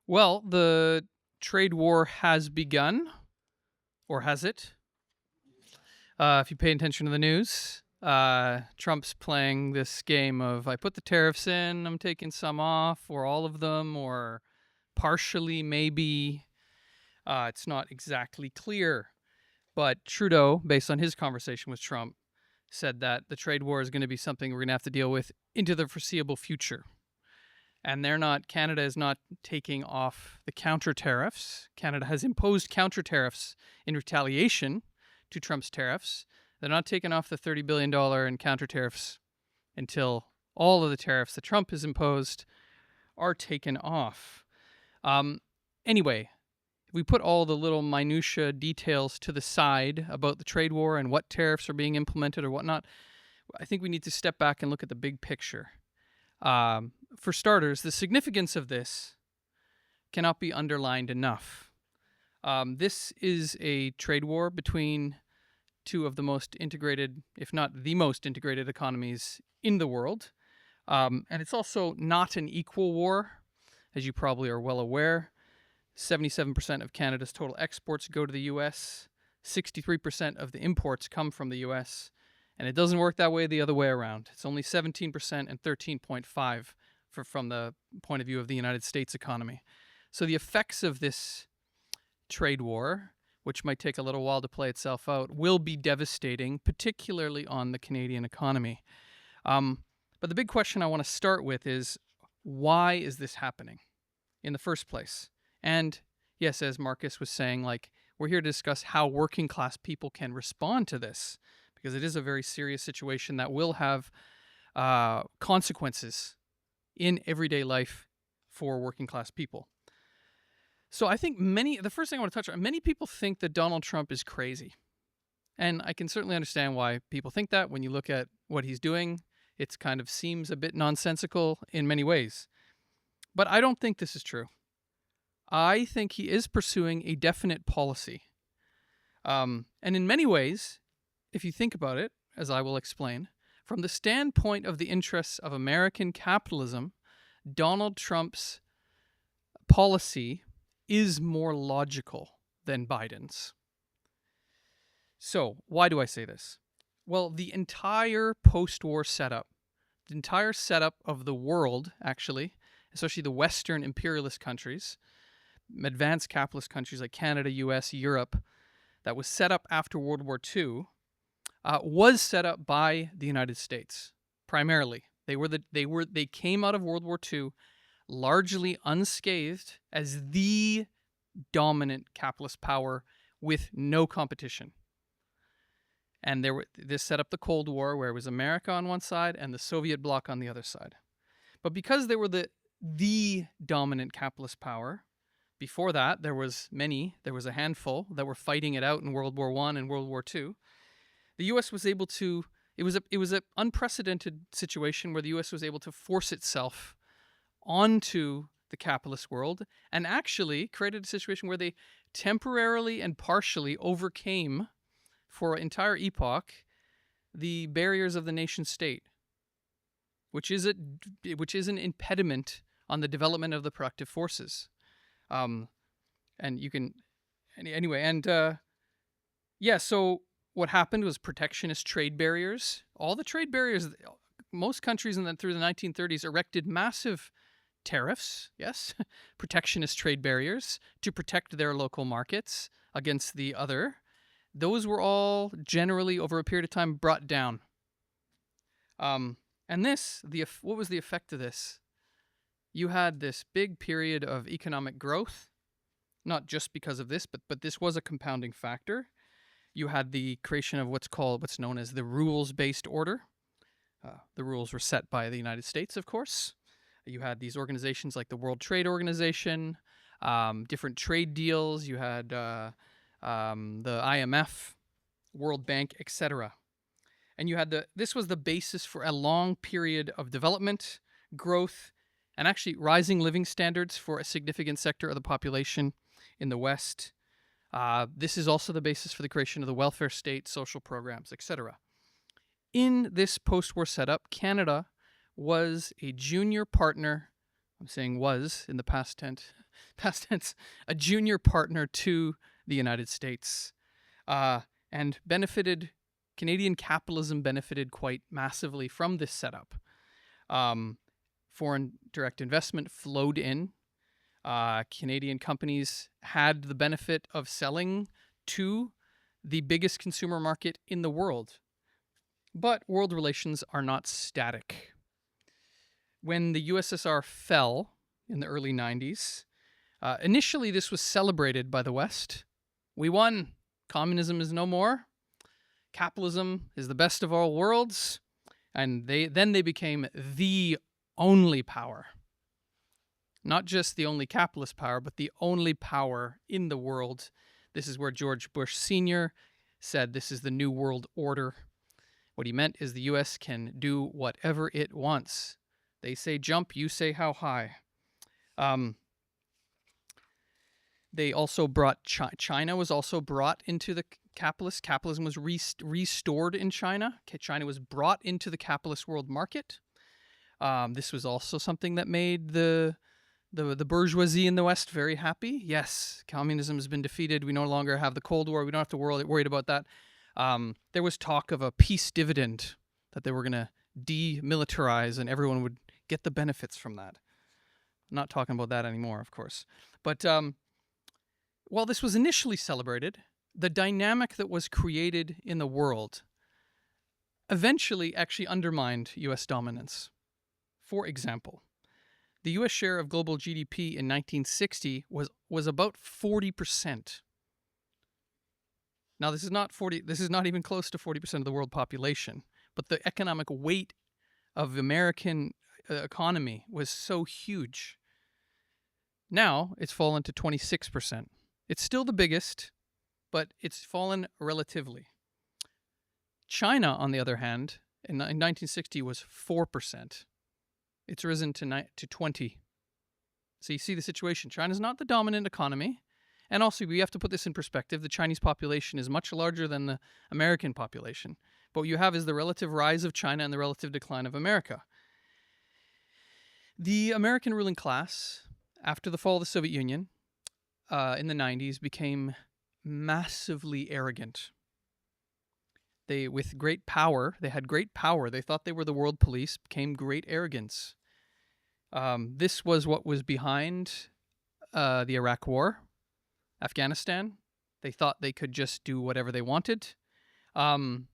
Well, the trade war has begun, or has it? If you pay attention to the news, Trump's playing this game of I put the tariffs in, I'm taking some off, or all of them, or partially, maybe. It's not exactly clear. But Trudeau, based on his conversation with Trump, said that the trade war is going to be something we're going to have to deal with into the foreseeable future. And Canada is not taking off the counter tariffs. Canada has imposed counter tariffs in retaliation to Trump's tariffs. They're not taking off the $30 billion in counter tariffs until all of the tariffs that Trump has imposed are taken off. Anyway, if we put all the little minutia details to the side about the trade war and what tariffs are being implemented or whatnot, I think we need to step back and look at the big picture. For starters, the significance of this cannot be underlined enough. This is a trade war between two of the most integrated, if not the most integrated economies in the world. And it's also not an equal war, as you probably are well aware. 77% of Canada's total exports go to the U.S., 63% of the imports come from the U.S., and it doesn't work that way the other way around. It's only 17% and 13.5% from the point of view of the United States economy. So the effects of this trade war, which might take a little while to play itself out, will be devastating, particularly on the Canadian economy. But the big question I want to start with is, why is this happening in the first place? And yes, as Marcus was saying, we're here to discuss how working class people can respond to this, because it is a very serious situation that will have consequences in everyday life for working class people. So I think the first thing I want to touch on, many people think that Donald Trump is crazy. And I can certainly understand why people think that. When you look at what he's doing, it kind of seems a bit nonsensical in many ways. But I don't think this is true. I think he is pursuing a definite policy. And in many ways, if you think about it, as I will explain, from the standpoint of the interests of American capitalism, Donald Trump's policy is more logical than Biden's. So, why do I say this? Well, the entire post-war setup, the entire setup of the world, actually, especially the Western imperialist countries, advanced capitalist countries like Canada, US, Europe, that was set up after World War II, was set up by the United States primarily. They came out of World War II largely unscathed as the dominant capitalist power with no competition. And this set up the Cold War, where it was America on one side and the Soviet bloc on the other side. But because they were the dominant capitalist power, before that there was a handful that were fighting it out in World War I and World War II. The U.S. was able to, it was an unprecedented situation where the U.S. was able to force itself onto the capitalist world and actually created a situation where they temporarily and partially overcame, for an entire epoch, the barriers of the nation state, which is an impediment on the development of the productive forces. So what happened was protectionist trade barriers. All the trade barriers, most countries through the 1930s erected massive tariffs, yes, protectionist trade barriers to protect their local markets against the other. Those were all generally, over a period of time, brought down. And what was the effect of this? You had this big period of economic growth, not just because of this, but this was a compounding factor. You had the creation of what's known as the rules-based order. The rules were set by the United States, of course. You had these organizations like the World Trade Organization, different trade deals. You had the IMF, World Bank, etc. And you had this was the basis for a long period of development, growth, and actually rising living standards for a significant sector of the population in the West. This is also the basis for the creation of the welfare state, social programs, etc. In this post-war setup, Canada was a junior partner. I'm saying was in the past tense. past tense, a junior partner to the United States, and Canadian capitalism benefited quite massively from this setup. Foreign direct investment flowed in. Canadian companies had the benefit of selling to the biggest consumer market in the world. But world relations are not static. When the USSR fell in the early 90s, initially this was celebrated by the West. We won. Communism is no more. Capitalism is the best of all worlds. And they became the only power. Not just the only capitalist power, but the only power in the world. This is where George Bush Sr. said this is the new world order. What he meant is the U.S. can do whatever it wants. They say jump, you say how high. They also brought China was also brought into the capitalist. Capitalism was restored in China. China was brought into the capitalist world market. This was also something that made the bourgeoisie in the West very happy. Yes, communism has been defeated. We no longer have the Cold War. We don't have to worried about that. There was talk of a peace dividend that they were going to demilitarize and everyone would get the benefits from that. I'm not talking about that anymore, of course. But while this was initially celebrated, the dynamic that was created in the world eventually actually undermined U.S. dominance. For example, the U.S. share of global GDP in 1960 was about 40%. Now, this is not even close to 40% of the world population, but the economic weight of the American economy was so huge. Now, it's fallen to 26%. It's still the biggest, but it's fallen relatively. China, on the other hand, in 1960 was 4%. It's risen to 20. So you see the situation. China's not the dominant economy. And also, we have to put this in perspective. The Chinese population is much larger than the American population. But what you have is the relative rise of China and the relative decline of America. The American ruling class, after the fall of the Soviet Union in the 90s, became massively arrogant. With great power, they had great power. They thought they were the world police, became great arrogance. This was what was behind the Iraq War, Afghanistan. They thought they could just do whatever they wanted. And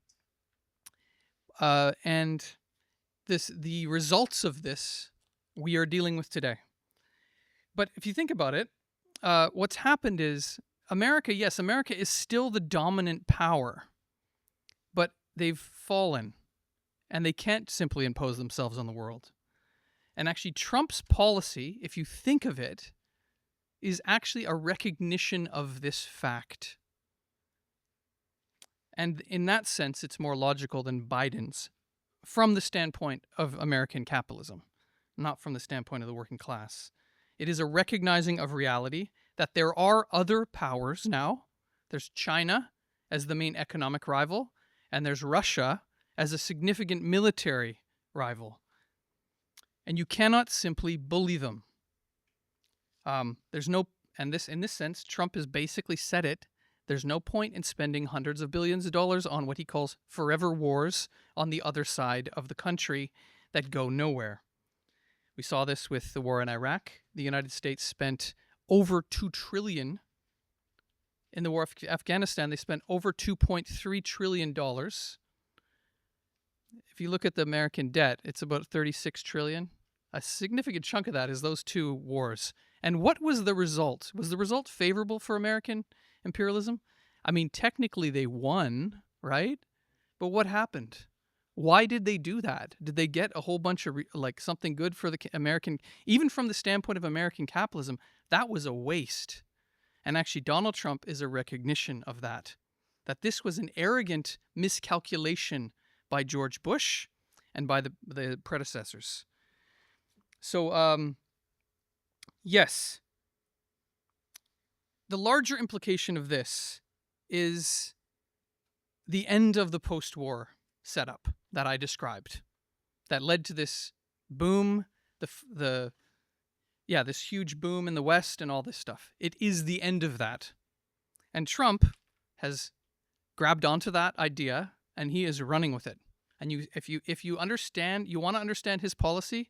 the results of this we are dealing with today. But if you think about it, what's happened is America is still the dominant power, but they've fallen and they can't simply impose themselves on the world. And actually, Trump's policy, if you think of it, is actually a recognition of this fact. And in that sense, it's more logical than Biden's from the standpoint of American capitalism, not from the standpoint of the working class. It is a recognizing of reality that there are other powers now. There's China as the main economic rival, and there's Russia as a significant military rival. And you cannot simply bully them. In this sense, Trump has basically said it. There's no point in spending hundreds of billions of dollars on what he calls forever wars on the other side of the country that go nowhere. We saw this with the war in Iraq. The United States spent over $2 trillion. In the war of Afghanistan, they spent over $2.3 trillion. If you look at the American debt, it's about $36 trillion. A significant chunk of that is those two wars. And what was the result? Was the result favorable for American imperialism? I mean, technically they won, right? But what happened? Why did they do that? Did they get a whole bunch of something good for the American, even from the standpoint of American capitalism? That was a waste. And actually, Donald Trump is a recognition of that this was an arrogant miscalculation by George Bush and by the predecessors. So, yes, the larger implication of this is the end of the post-war setup that I described that led to this boom, the yeah, this huge boom in the West and all this stuff. It is the end of that. And Trump has grabbed onto that idea and he is running with it. And if you understand, you want to understand his policy,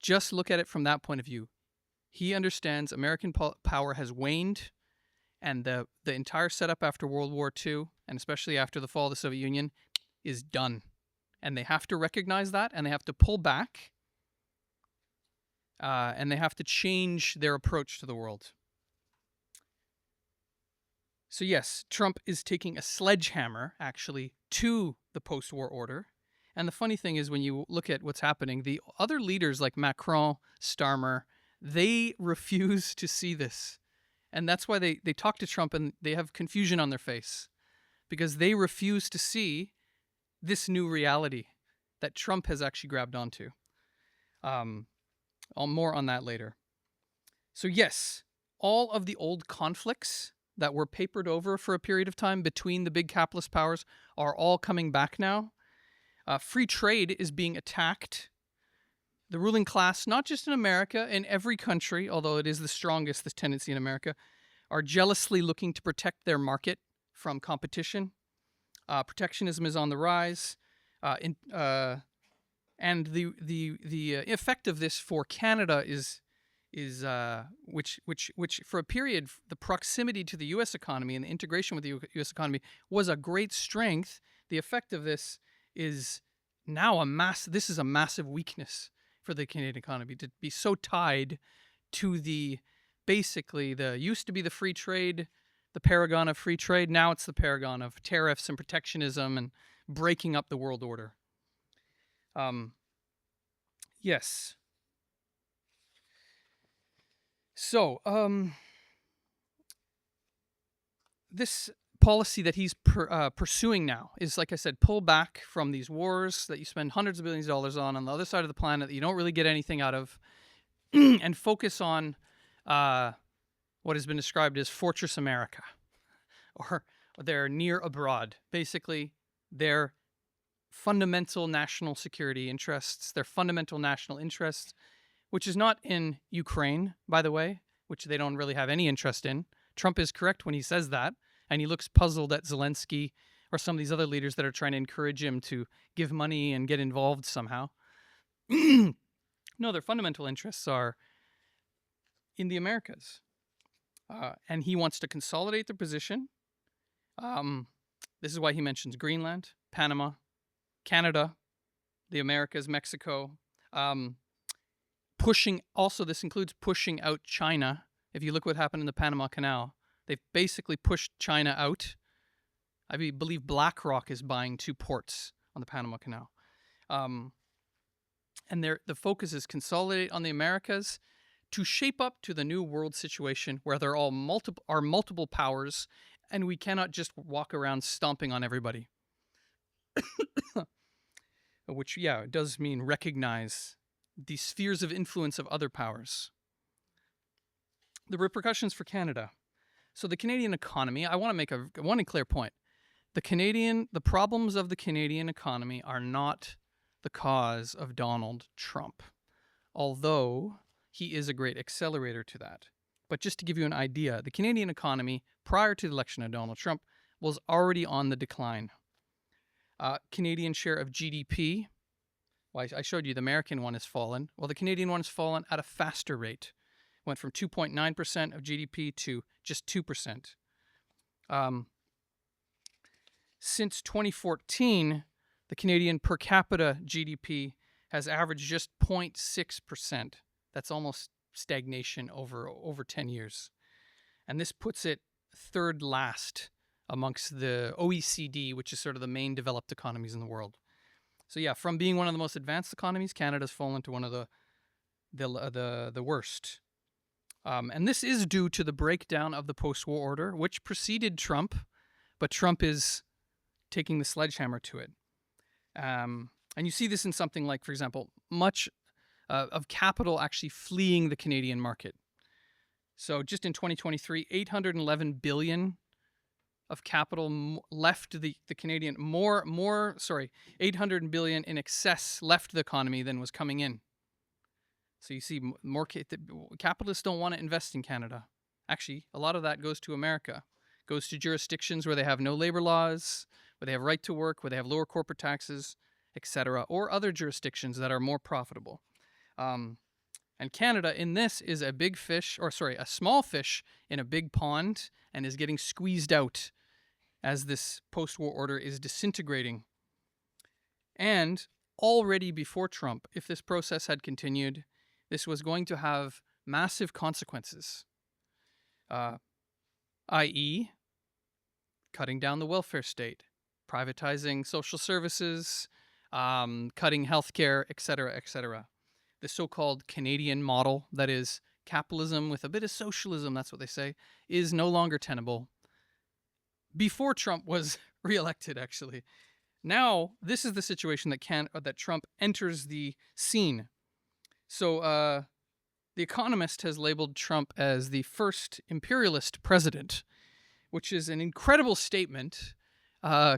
just look at it from that point of view. He understands American power has waned, and the entire setup after World War II, and especially after the fall of the Soviet Union, is done. And they have to recognize that, and they have to pull back, and they have to change their approach to the world. So yes, Trump is taking a sledgehammer, actually, to the post-war order. And the funny thing is, when you look at what's happening, the other leaders like Macron, Starmer, they refuse to see this. And that's why they talk to Trump and they have confusion on their face, because they refuse to see this new reality that Trump has actually grabbed onto. More on that later. So yes, all of the old conflicts that were papered over for a period of time between the big capitalist powers are all coming back now. Free trade is being attacked. The ruling class, not just in America, in every country, although it is the strongest, this tendency in America, are jealously looking to protect their market from competition. Protectionism is on the rise. And the effect of this for Canada is which for a period, the proximity to the U.S. economy and the integration with the U.S. economy was a great strength. The effect of this is now this is a massive weakness for the Canadian economy, to be so tied to used to be the free trade, the paragon of free trade. Now it's the paragon of tariffs and protectionism and breaking up the world order. Yes. So, this policy that he's pursuing now is, like I said, pull back from these wars that you spend hundreds of billions of dollars on the other side of the planet that you don't really get anything out of, and focus on what has been described as Fortress America, or their near abroad. Basically, their fundamental national security interests, their fundamental national interests, which is not in Ukraine, by the way, which they don't really have any interest in. Trump is correct when he says that, and he looks puzzled at Zelensky or some of these other leaders that are trying to encourage him to give money and get involved somehow. No, their fundamental interests are in the Americas. And he wants to consolidate their position. This is why he mentions Greenland, Panama, Canada, the Americas, Mexico. This includes pushing out China. If you look what happened in the Panama Canal, they've basically pushed China out. I believe BlackRock is buying 2 ports on the Panama Canal. And the focus is consolidate on the Americas to shape up to the new world situation where there are multiple powers, and we cannot just walk around stomping on everybody. Which, yeah, does mean recognize the spheres of influence of other powers. The repercussions for Canada. So the Canadian economy, I want to make one clear point. The problems of the Canadian economy are not the cause of Donald Trump, although he is a great accelerator to that. But just to give you an idea, the Canadian economy, prior to the election of Donald Trump, was already on the decline. Canadian share of GDP, well, I showed you the American one has fallen. Well, the Canadian one has fallen at a faster rate. Went from 2.9% of GDP to just 2%. Since 2014, the Canadian per capita GDP has averaged just 0.6%. That's almost stagnation over 10 years. And this puts it third last amongst the OECD, which is sort of the main developed economies in the world. So yeah, from being one of the most advanced economies, Canada's fallen to one of the worst. And this is due to the breakdown of the post-war order, which preceded Trump, but Trump is taking the sledgehammer to it. And you see this in something like, for example, much of capital actually fleeing the Canadian market. So just in 2023, 811 billion of capital left the Canadian, 800 billion in excess left the economy than was coming in. So you see more capitalists don't want to invest in Canada. Actually, a lot of that goes to America. Goes to jurisdictions where they have no labor laws, where they have right to work, where they have lower corporate taxes, etc., or other jurisdictions that are more profitable. And Canada in this is a big fish, or sorry, a small fish in a big pond, and is getting squeezed out as this post-war order is disintegrating. And already before Trump, if this process had continued, this was going to have massive consequences, i.e., cutting down the welfare state, privatizing social services, cutting healthcare, etc., etc. The so-called Canadian model, that is capitalism with a bit of socialism, that's what they say, is no longer tenable. Before Trump was reelected, actually. Now, this is the situation that Trump enters the scene. So, The Economist has labeled Trump as the first imperialist president, which is an incredible statement,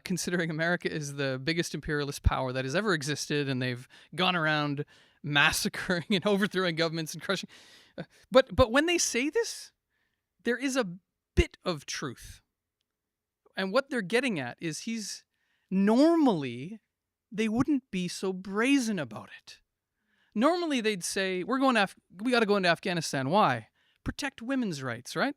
considering America is the biggest imperialist power that has ever existed, and they've gone around massacring and overthrowing governments and crushing. But when they say this, there is a bit of truth. And what they're getting at is normally they wouldn't be so brazen about it. Normally they'd say, we got to go into Afghanistan. Why? Protect women's rights, right?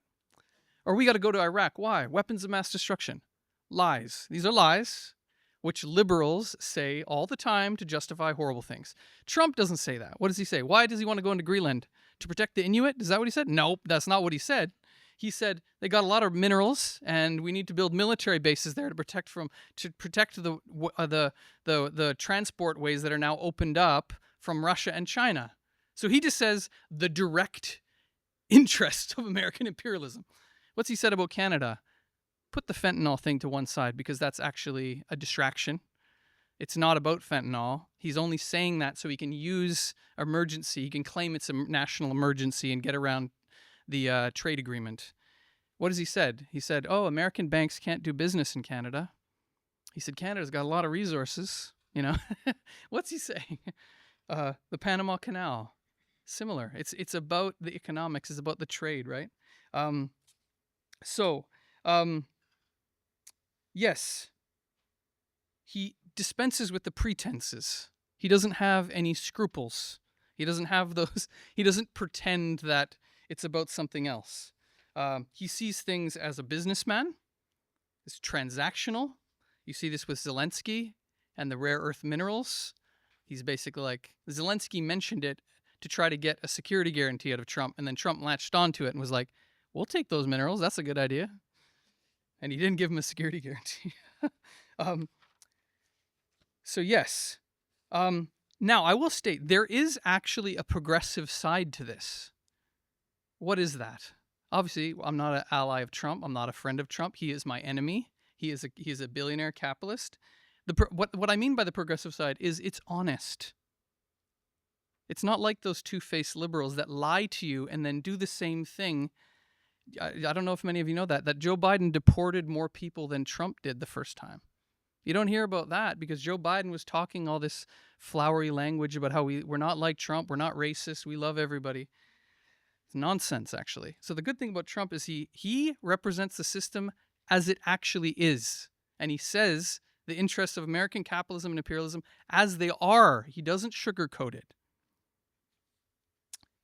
Or we got to go to Iraq. Why? Weapons of mass destruction. Lies. These are lies, which liberals say all the time to justify horrible things. Trump doesn't say that. What does he say? Why does he want to go into Greenland? To protect the Inuit? Is that what he said? Nope, that's not what he said. He said they got a lot of minerals, and we need to build military bases there to protect the transport ways that are now opened up from Russia and China. So he just says the direct interest of American imperialism. What's he said about Canada? Put the fentanyl thing to one side, because that's actually a distraction. It's not about fentanyl. He's only saying that so he can use emergency. He can claim it's a national emergency and get around the trade agreement. What has he said? He said, American banks can't do business in Canada. He said, Canada's got a lot of resources, What's he saying? The Panama Canal. Similar. It's about the economics. It's about the trade, right? Yes, he dispenses with the pretenses. He doesn't have any scruples. He doesn't have those. He doesn't pretend that it's about something else. He sees things as a businessman. It's transactional. You see this with Zelensky and the rare earth minerals. He's basically like, Zelensky mentioned it to try to get a security guarantee out of Trump, and then Trump latched onto it and was like, we'll take those minerals. That's a good idea. And he didn't give him a security guarantee. Yes. Now, I will state, there is actually a progressive side to this. What is that? Obviously, I'm not an ally of Trump. I'm not a friend of Trump. He is my enemy. He is a billionaire capitalist. What I mean by the progressive side is it's honest. It's not like those two-faced liberals that lie to you and then do the same thing. I don't know if many of you know that Joe Biden deported more people than Trump did the first time. You don't hear about that because Joe Biden was talking all this flowery language about how we're not like Trump, we're not racist, we love everybody. It's nonsense, actually. So the good thing about Trump is he represents the system as it actually is. And he says the interests of American capitalism and imperialism as they are. He doesn't sugarcoat it.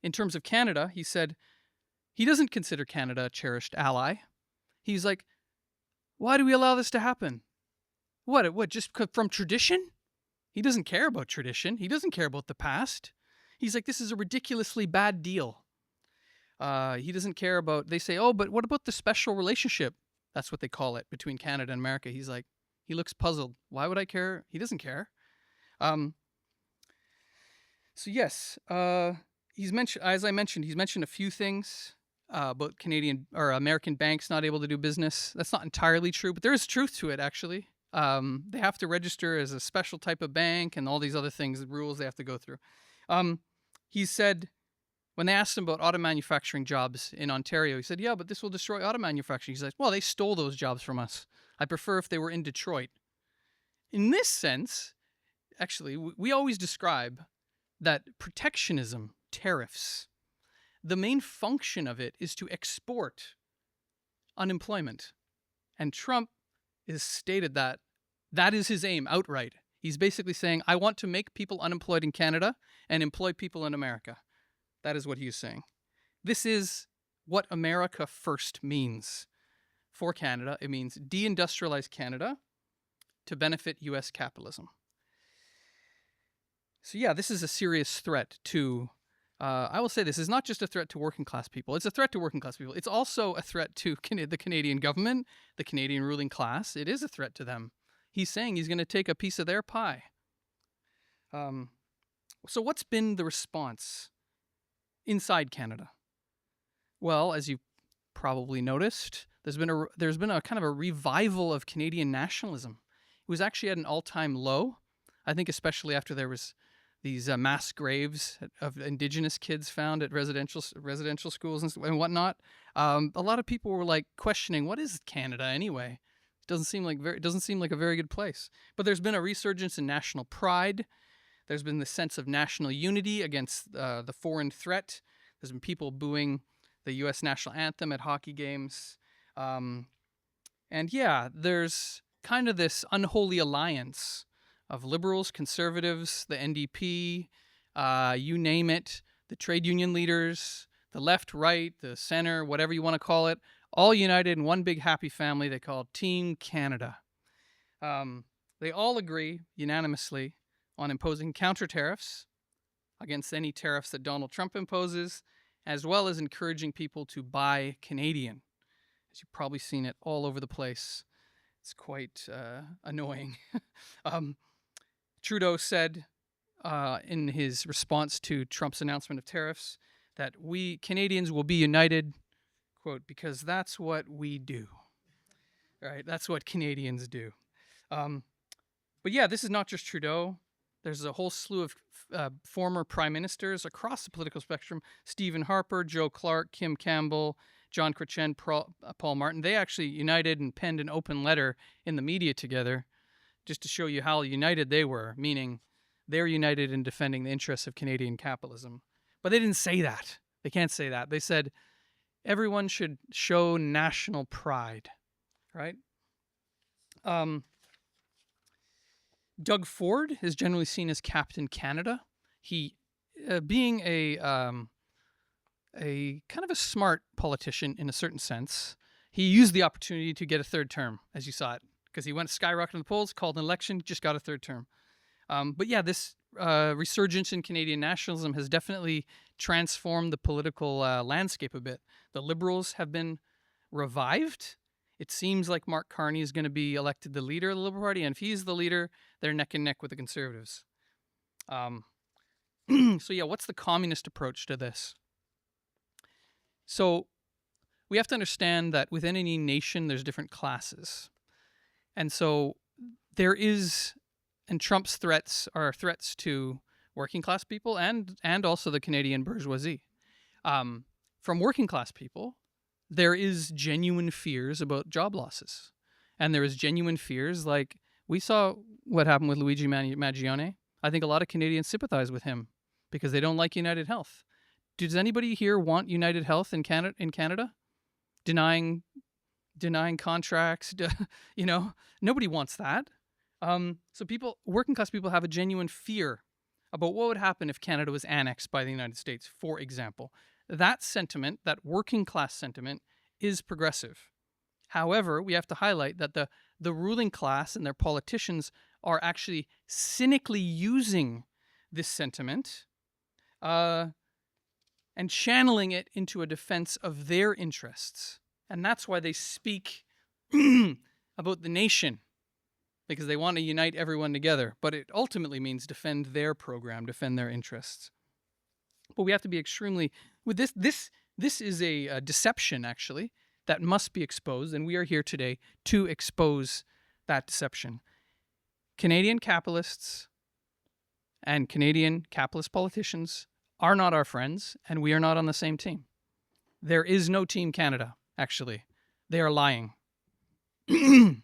In terms of Canada, he said he doesn't consider Canada a cherished ally. He's like, why do we allow this to happen? What, just from tradition? He doesn't care about tradition. He doesn't care about the past. He's like, this is a ridiculously bad deal. He doesn't care about, they say, but what about the special relationship? That's what they call it, between Canada and America. He's like, he looks puzzled. Why would I care? He doesn't care. Yes, he's mentioned a few things about Canadian or American banks not able to do business. That's not entirely true, but there is truth to it, actually. They have to register as a special type of bank and all these other things, the rules they have to go through. He said, when they asked him about auto manufacturing jobs in Ontario, he said, yeah, but this will destroy auto manufacturing. He's like, well, they stole those jobs from us. I prefer if they were in Detroit. In this sense, actually, we always describe that protectionism tariffs. The main function of it is to export unemployment. And Trump has stated that that is his aim outright. He's basically saying, I want to make people unemployed in Canada and employ people in America. That is what he's saying. This is what America first means for Canada. It means deindustrialize Canada to benefit U.S. capitalism. So yeah, this is a serious threat to, I will say this is not just a threat to working class people. It's a threat to working class people. It's also a threat to the Canadian government, the Canadian ruling class. It is a threat to them. He's saying he's going to take a piece of their pie. So what's been the response inside Canada? Well, as you probably noticed, there's been a kind of a revival of Canadian nationalism. It was actually at an all-time low. I think especially after there was these mass graves of Indigenous kids found at residential schools and whatnot. A lot of people were like questioning, what is Canada anyway? It doesn't seem like a very good place. But there's been a resurgence in national pride. There's been the sense of national unity against the foreign threat. There's been people booing the U.S. national anthem at hockey games. And yeah, there's kind of this unholy alliance of liberals, conservatives, the NDP, you name it, the trade union leaders, the left, right, the center, whatever you want to call it, all united in one big happy family they call Team Canada. They all agree unanimously on imposing counter tariffs against any tariffs that Donald Trump imposes, as well as encouraging people to buy Canadian. As you've probably seen it all over the place. It's quite annoying. Trudeau said in his response to Trump's announcement of tariffs that we Canadians will be united, quote, because that's what we do. Right? That's what Canadians do. But yeah, this is not just Trudeau. There's a whole slew of former prime ministers across the political spectrum. Stephen Harper, Joe Clark, Kim Campbell, John Chrétien, Paul Martin. They actually united and penned an open letter in the media together just to show you how united they were, meaning they're united in defending the interests of Canadian capitalism. But they didn't say that. They can't say that. They said everyone should show national pride, right? Doug Ford is generally seen as Captain Canada. He, being a kind of a smart politician in a certain sense, he used the opportunity to get a third term, as you saw it, because he went skyrocketing in the polls, called an election, just got a third term. But yeah, this resurgence in Canadian nationalism has definitely transformed the political landscape a bit. The Liberals have been revived. It seems like Mark Carney is going to be elected the leader of the Liberal Party, and if he's the leader, they're neck and neck with the Conservatives. So yeah, what's the communist approach to this? So we have to understand that within any nation, there's different classes. And so there is, and Trump's threats are threats to working class people and also the Canadian bourgeoisie. From working class people, there is genuine fears about job losses. And there is genuine fears, like we saw what happened with Luigi Maggione. I think a lot of Canadians sympathize with him because they don't like United Health. Does anybody here want United Health in Canada? Denying contracts, nobody wants that. So working class people have a genuine fear about what would happen if Canada was annexed by the United States, for example. That sentiment, that working class sentiment, is progressive. However, we have to highlight that the ruling class and their politicians are actually cynically using this sentiment and channeling it into a defense of their interests. And that's why they speak about the nation, because they want to unite everyone together. But it ultimately means defend their program, defend their interests. But we have to be extremely... With this is a deception, actually, that must be exposed, and we are here today to expose that deception. Canadian capitalists and Canadian capitalist politicians are not our friends, and we are not on the same team. There is no Team Canada, actually. They are lying. And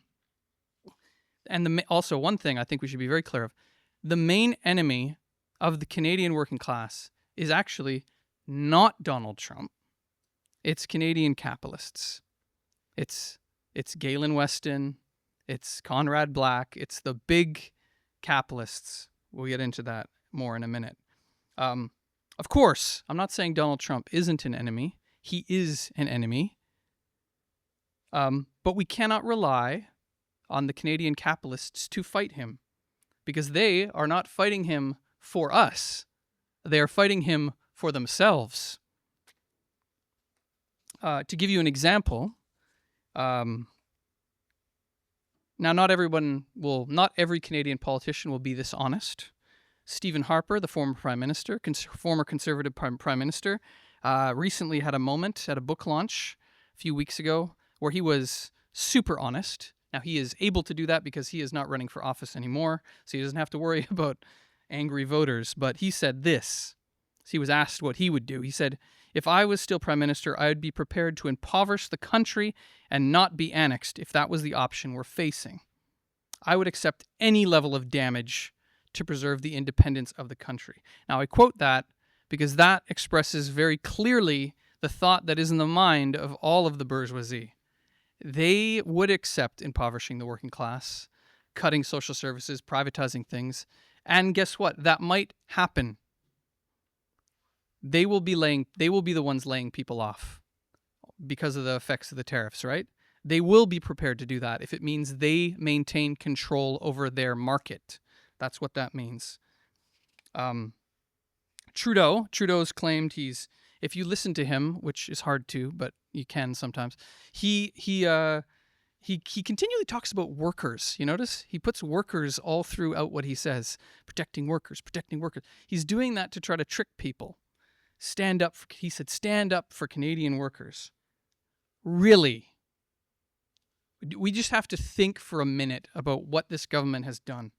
also, one thing I think we should be very clear of, the main enemy of the Canadian working class is actually not Donald Trump. It's Canadian capitalists. It's Galen Weston. It's Conrad Black. It's the big capitalists. We'll get into that more in a minute. Of course, I'm not saying Donald Trump isn't an enemy. He is an enemy. But we cannot rely on the Canadian capitalists to fight him, because they are not fighting him for us. They are fighting him for themselves. To give you an example, now not every Canadian politician will be this honest. Stephen Harper, the former Prime Minister, former Conservative Prime Minister, recently had a moment at a book launch a few weeks ago where he was super honest. Now, he is able to do that because he is not running for office anymore, so he doesn't have to worry about angry voters. But he said this. He was asked what he would do. He said, "If I was still Prime Minister, I would be prepared to impoverish the country and not be annexed if that was the option we're facing. I would accept any level of damage to preserve the independence of the country." Now, I quote that because that expresses very clearly the thought that is in the mind of all of the bourgeoisie. They would accept impoverishing the working class, cutting social services, privatizing things, and guess what? That might happen. They will be the ones laying people off because of the effects of the tariffs, right? They will be prepared to do that if it means they maintain control over their market. That's what that means. Trudeau's claimed if you listen to him, which is hard to, but you can sometimes, he continually talks about workers. You notice? He puts workers all throughout what he says. Protecting workers. He's doing that to try to trick people. He said, stand up for Canadian workers. Really? We just have to think for a minute about what this government has done.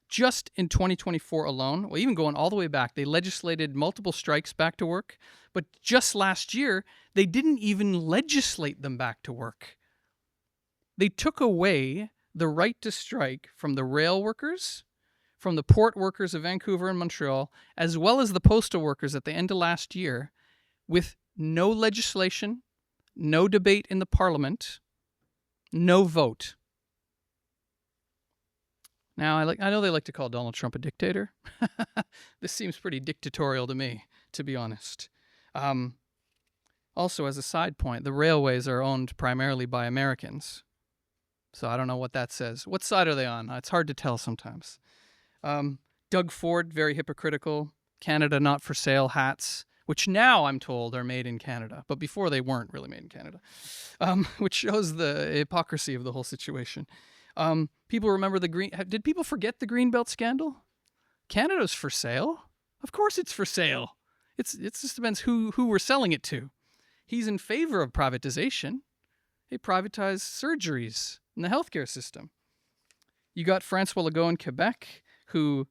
Just in 2024 alone, well, even going all the way back, they legislated multiple strikes back to work. But just last year, they didn't even legislate them back to work. They took away the right to strike from the rail workers, from the port workers of Vancouver and Montreal, as well as the postal workers at the end of last year, with no legislation, no debate in the parliament, no vote. Now, I know they like to call Donald Trump a dictator. This seems pretty dictatorial to me, to be honest. Also, as a side point, the railways are owned primarily by Americans. So I don't know what that says. What side are they on? It's hard to tell sometimes. Doug Ford, very hypocritical. Canada not for sale hats, which now I'm told are made in Canada, but before they weren't really made in Canada, which shows the hypocrisy of the whole situation. People remember did people forget the Greenbelt scandal? Canada's for sale. Of course it's for sale. It just depends who we're selling it to. He's in favor of privatization. They privatize surgeries in the healthcare system. You got Francois Legault in Quebec, who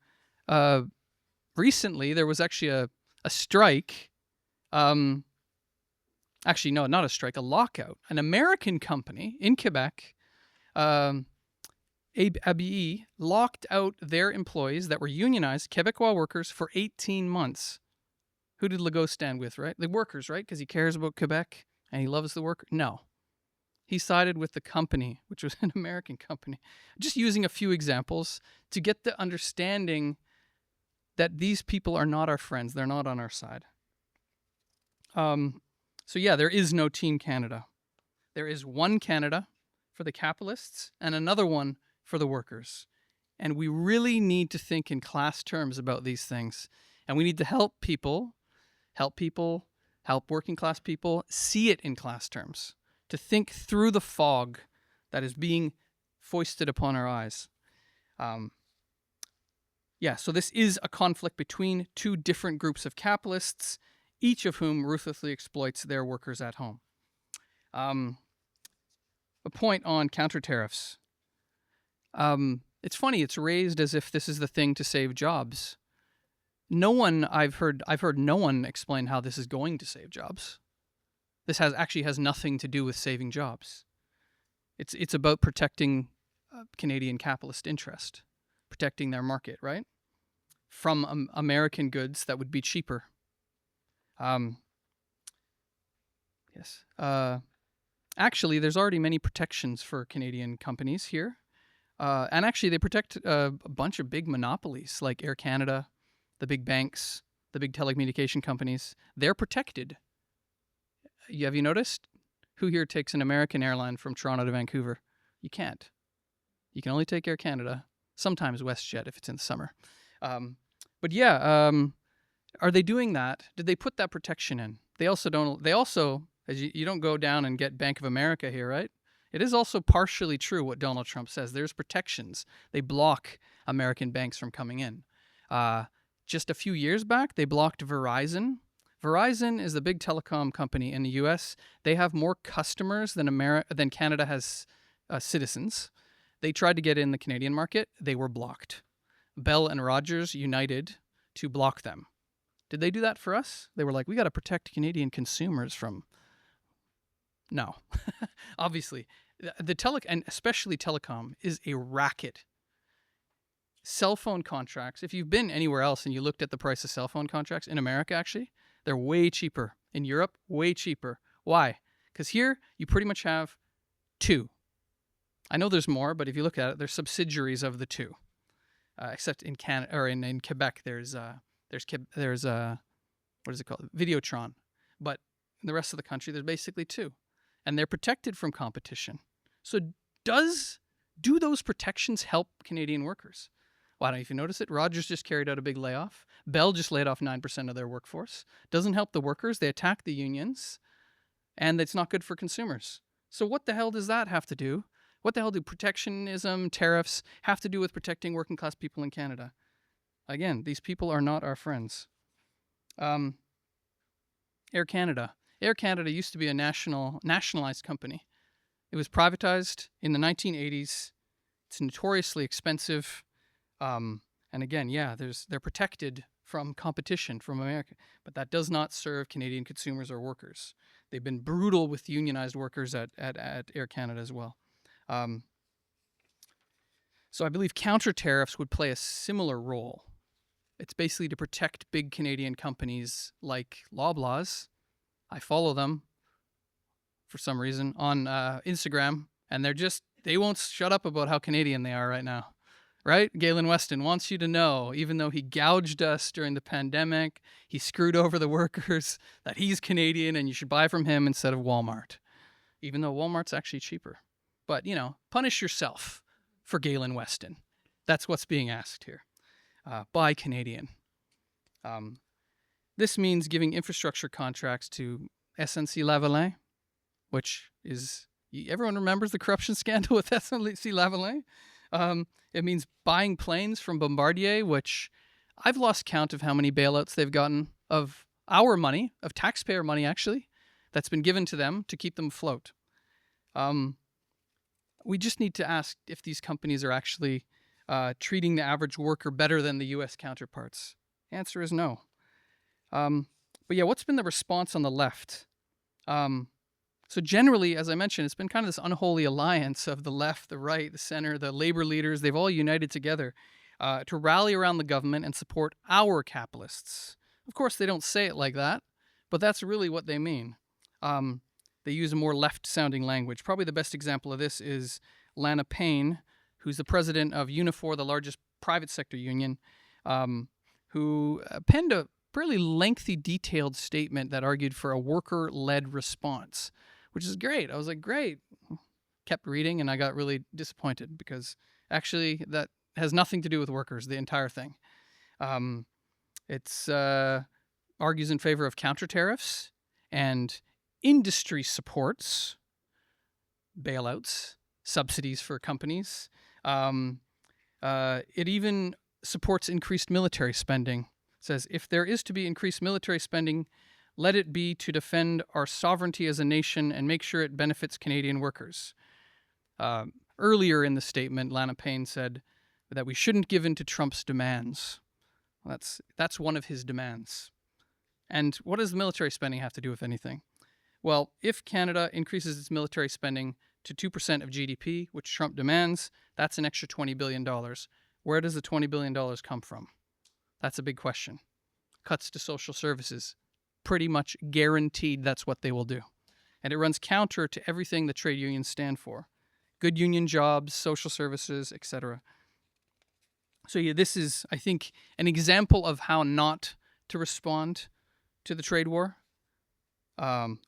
recently there was actually a strike. Actually, no, not a strike, a lockout. An American company in Quebec, ABE, locked out their employees that were unionized, Quebecois workers, for 18 months. Who did Legault stand with, right? The workers, right? Because he cares about Quebec and he loves the worker. No. He sided with the company, which was an American company. Just using a few examples to get the understanding that these people are not our friends. They're not on our side. So yeah, there is no Team Canada. There is one Canada for the capitalists and another one for the workers. And we really need to think in class terms about these things. And we need to help working class people see it in class terms, to think through the fog that is being foisted upon our eyes. So this is a conflict between two different groups of capitalists, each of whom ruthlessly exploits their workers at home. A point on counter tariffs. It's funny, it's raised as if this is the thing to save jobs. I've heard no one explain how this is going to save jobs. This has nothing to do with saving jobs. It's about protecting Canadian capitalist interest, protecting their market, right? From American goods that would be cheaper Um, yes. Actually, there's already many protections for Canadian companies here. And actually, they protect a bunch of big monopolies like Air Canada, the big banks, the big telecommunication companies. They're protected. Have you noticed? Who here takes an American airline from Toronto to Vancouver? You can't. You can only take Air Canada, sometimes WestJet if it's in the summer. But yeah, are they doing that? Did they put that protection in? They also don't. They also, as you don't go down and get Bank of America here, right? It is also partially true what Donald Trump says. There's protections. They block American banks from coming in. Just a few years back, they blocked Verizon. Verizon is the big telecom company in the U.S. They have more customers than Canada has citizens. They tried to get in the Canadian market. They were blocked. Bell and Rogers united to block them. Did they do that for us? They were like, we got to protect Canadian consumers from. No, obviously, and especially telecom is a racket. Cell phone contracts. If you've been anywhere else and you looked at the price of cell phone contracts in America, actually, they're way cheaper. In Europe, way cheaper. Why? Because here you pretty much have two. I know there's more, but if you look at it, they're subsidiaries of the two. Except in Canada or in Quebec, there's what is it called? Videotron. But in the rest of the country, there's basically two, and they're protected from competition. So do those protections help Canadian workers? Well, I don't know if you notice it. Rogers just carried out a big layoff. Bell just laid off 9% of their workforce. Doesn't help the workers. They attack the unions, and it's not good for consumers. So what the hell does that have to do? What the hell do protectionism, tariffs have to do with protecting working class people in Canada? Again, these people are not our friends. Air Canada. Air Canada used to be a nationalized company. It was privatized in the 1980s. It's notoriously expensive. And again, yeah, they're protected from competition from America, but that does not serve Canadian consumers or workers. They've been brutal with unionized workers at Air Canada as well. So I believe counter tariffs would play a similar role. It's basically to protect big Canadian companies like Loblaws. I follow them for some reason on Instagram, and they won't shut up about how Canadian they are right now. Right? Galen Weston wants you to know, even though he gouged us during the pandemic, he screwed over the workers, that he's Canadian and you should buy from him instead of Walmart, even though Walmart's actually cheaper. But, punish yourself for Galen Weston. That's what's being asked here. Buy Canadian. This means giving infrastructure contracts to SNC-Lavalin, which is, everyone remembers the corruption scandal with SNC-Lavalin? It means buying planes from Bombardier, which I've lost count of how many bailouts they've gotten of our money, of taxpayer money actually, that's been given to them to keep them afloat. We just need to ask if these companies are actually treating the average worker better than the U.S. counterparts. The answer is no. But yeah, what's been the response on the left? So generally, as I mentioned, it's been kind of this unholy alliance of the left, the right, the center, the labor leaders. They've all united together to rally around the government and support our capitalists. Of course, they don't say it like that, but that's really what they mean. They use a more left-sounding language. Probably the best example of this is Lana Payne, who's the president of Unifor, the largest private sector union, who penned a fairly lengthy, detailed statement that argued for a worker-led response, which is great. I was like, great. Kept reading, and I got really disappointed because actually that has nothing to do with workers, the entire thing. It's argues in favor of counter tariffs and industry supports, bailouts, subsidies for companies. It even supports increased military spending. It says, if there is to be increased military spending, let it be to defend our sovereignty as a nation and make sure it benefits Canadian workers. Earlier in the statement, Lana Payne said that we shouldn't give in to Trump's demands. Well, that's one of his demands. And what does the military spending have to do with anything? Well, if Canada increases its military spending to 2% of GDP, which Trump demands, that's an extra $20 billion. Where does the $20 billion come from? That's a big question. Cuts to social services. pretty much guaranteed that's what they will do. And it runs counter to everything the trade unions stand for. Good union jobs, social services, etc. So yeah, this is, I think, an example of how not to respond to the trade war,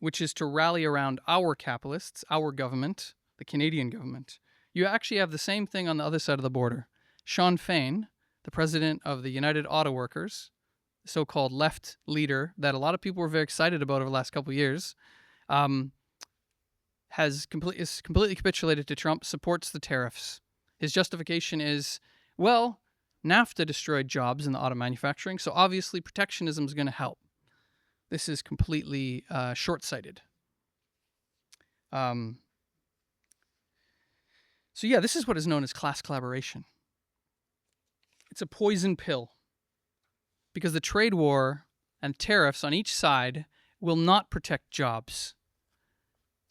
which is to rally around our capitalists, our government, the Canadian government. You actually have the same thing on the other side of the border. Sean Fain, the president of the United Auto Workers, so-called left leader that a lot of people were very excited about over the last couple of years, is completely capitulated to Trump, supports the tariffs. His justification is, well, NAFTA destroyed jobs in the auto manufacturing, so obviously protectionism is going to help. This is completely short-sighted. So yeah, this is what is known as class collaboration. It's a poison pill because the trade war and tariffs on each side will not protect jobs.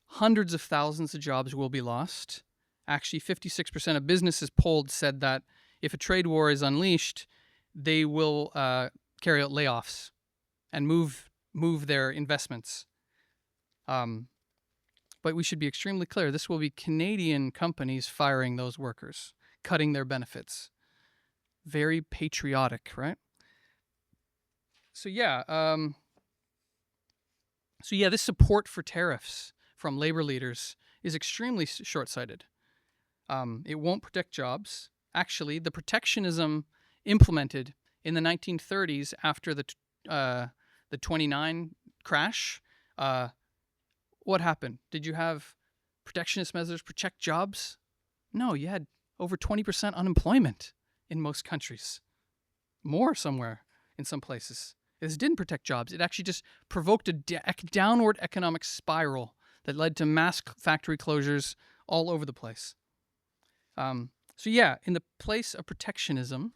Hundreds of thousands of jobs will be lost. Actually, 56% of businesses polled said that if a trade war is unleashed, they will carry out layoffs and move their investments. But we should be extremely clear. This will be Canadian companies firing those workers, cutting their benefits. Very patriotic, right? So yeah, this support for tariffs from labor leaders is extremely short-sighted. It won't protect jobs. Actually, the protectionism implemented in the 1930s after the 29 crash, what happened? Did you have protectionist measures protect jobs? No, you had over 20% unemployment in most countries. More somewhere in some places. This didn't protect jobs. It actually just provoked a downward economic spiral that led to mass factory closures all over the place. So yeah, in the place of protectionism,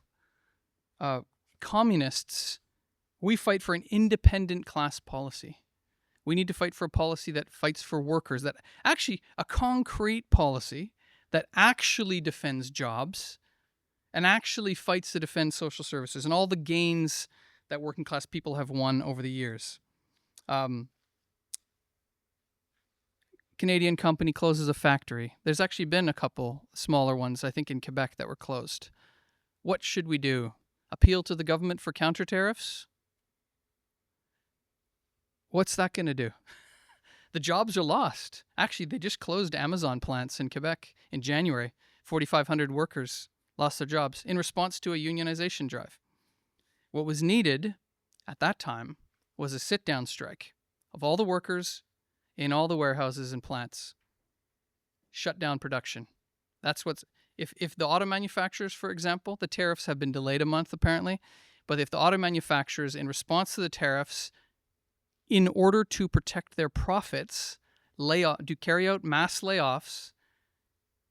communists, we fight for an independent class policy. We need to fight for a policy that fights for workers, that actually a concrete policy that actually defends jobs and actually fights to defend social services and all the gains that working class people have won over the years. Canadian company closes a factory. There's actually been a couple smaller ones, I think in Quebec, that were closed. What should we do? Appeal to the government for counter tariffs? What's that going to do? The jobs are lost. Actually, they just closed Amazon plants in Quebec in January. 4,500 workers lost their jobs in response to a unionization drive. What was needed at that time was a sit-down strike of all the workers in all the warehouses and plants. Shut down production. That's what's... If the auto manufacturers, for example, the tariffs have been delayed a month apparently, but if the auto manufacturers, in response to the tariffs, in order to protect their profits, carry out mass layoffs,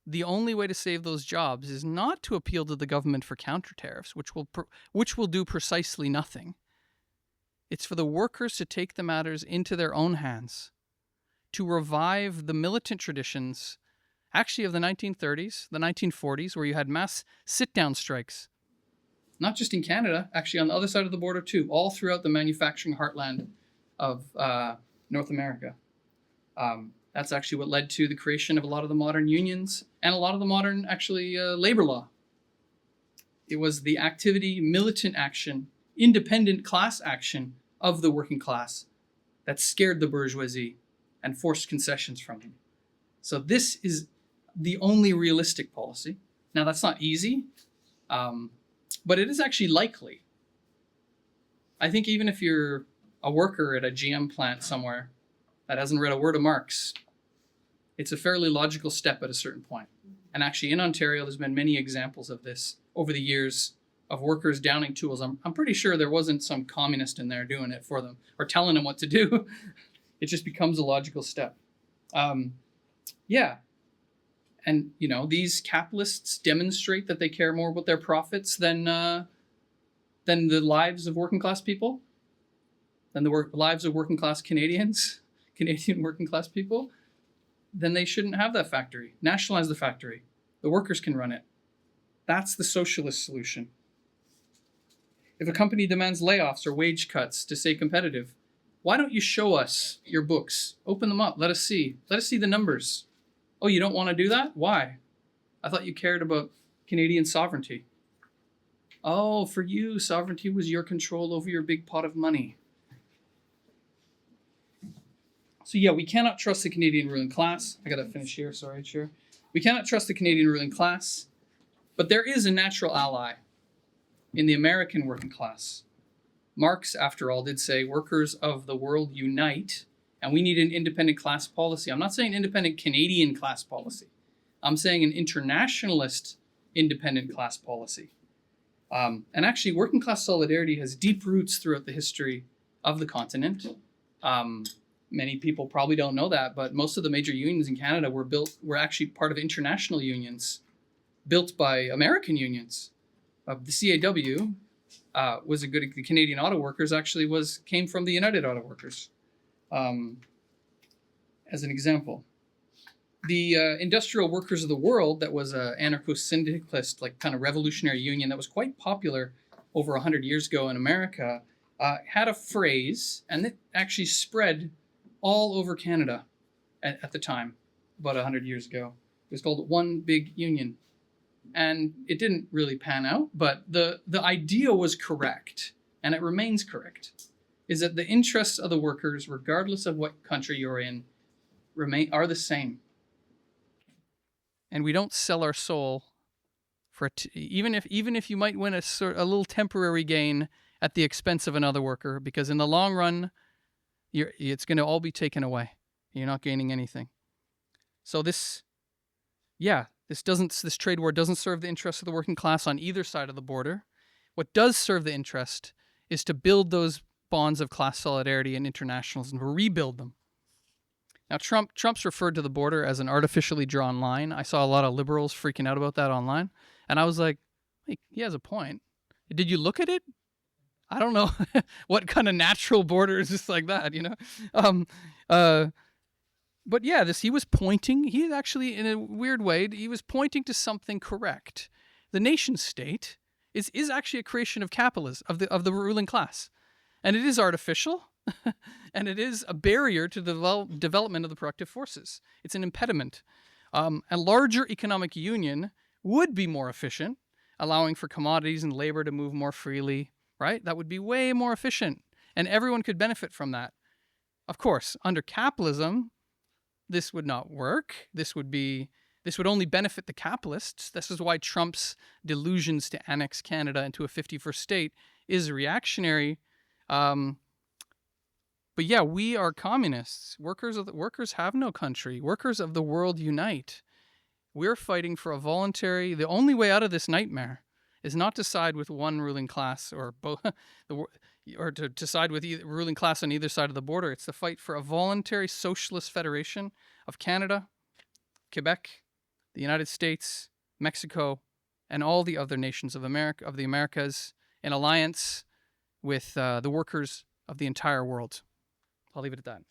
the only way to save those jobs is not to appeal to the government for counter tariffs, which will do precisely nothing. It's for the workers to take the matters into their own hands, to revive the militant traditions, actually of the 1930s, the 1940s, where you had mass sit-down strikes. Not just in Canada, actually on the other side of the border too, all throughout the manufacturing heartland of North America. That's actually what led to the creation of a lot of the modern unions and a lot of the modern, labor law. It was the activity, militant action, independent class action of the working class that scared the bourgeoisie and forced concessions from them. So this is the only realistic policy. Now, that's not easy, but it is actually likely. I think even if you're a worker at a GM plant somewhere that hasn't read a word of Marx, it's a fairly logical step at a certain point. And actually in Ontario, there's been many examples of this over the years of workers downing tools. I'm pretty sure there wasn't some communist in there doing it for them or telling them what to do. It just becomes a logical step. Yeah. And, these capitalists demonstrate that they care more about their profits than the lives of working class people, than the lives of working class Canadians, Canadian working class people. Then they shouldn't have that factory. Nationalize the factory. The workers can run it. That's the socialist solution. If a company demands layoffs or wage cuts to stay competitive, Why don't you show us your books? Open them up. Let us see. Let us see the numbers. Oh, you don't want to do that? Why? I thought you cared about Canadian sovereignty. Oh, for you, sovereignty was your control over your big pot of money. So yeah, we cannot trust the Canadian ruling class. I gotta finish here, sorry, Chair. We cannot trust the Canadian ruling class, but there is a natural ally in the American working class. Marx, after all, did say, workers of the world unite, and we need an independent class policy. I'm not saying independent Canadian class policy. I'm saying an internationalist independent class policy. And actually, working class solidarity has deep roots throughout the history of the continent. Many people probably don't know that, but most of the major unions in Canada were actually part of international unions built by American unions. The CAW was a good. The Canadian Auto Workers actually came from the United Auto Workers, as an example. The Industrial Workers of the World, that was an anarcho-syndicalist, like kind of revolutionary union that was quite popular over 100 years ago in America, had a phrase, and it actually spread all over Canada at the time, about 100 years ago. It was called One Big Union. And it didn't really pan out, but the idea was correct, and it remains correct, is that the interests of the workers, regardless of what country you're in, are the same. And we don't sell our soul for even if you might win a little temporary gain at the expense of another worker, because in the long run, it's going to all be taken away. You're not gaining anything. So this trade war doesn't serve the interests of the working class on either side of the border. What does serve the interest is to build those bonds of class solidarity and internationalism, to rebuild them. Now, Trump's referred to the border as an artificially drawn line. I saw a lot of liberals freaking out about that online, and I was like, hey, he has a point. Did you look at it? I don't know what kind of natural border is just like that, you know? But yeah, he was pointing. He actually, in a weird way, he was pointing to something correct. The nation state is actually a creation of capitalism, of the ruling class, and it is artificial, and it is a barrier to the development of the productive forces. It's an impediment. A larger economic union would be more efficient, allowing for commodities and labor to move more freely. Right? That would be way more efficient, and everyone could benefit from that. Of course, under capitalism, this would not work. This would only benefit the capitalists. This is why Trump's delusions to annex Canada into a 51st state is reactionary. But yeah, we are communists. Workers have no country. Workers of the world unite. We're fighting for a voluntary. The only way out of this nightmare is not to side with one ruling class or both, or to side with either ruling class on either side of the border. It's the fight for a voluntary socialist federation of Canada, Quebec, the United States, Mexico, and all the other nations of the Americas, in alliance with the workers of the entire world. I'll leave it at that.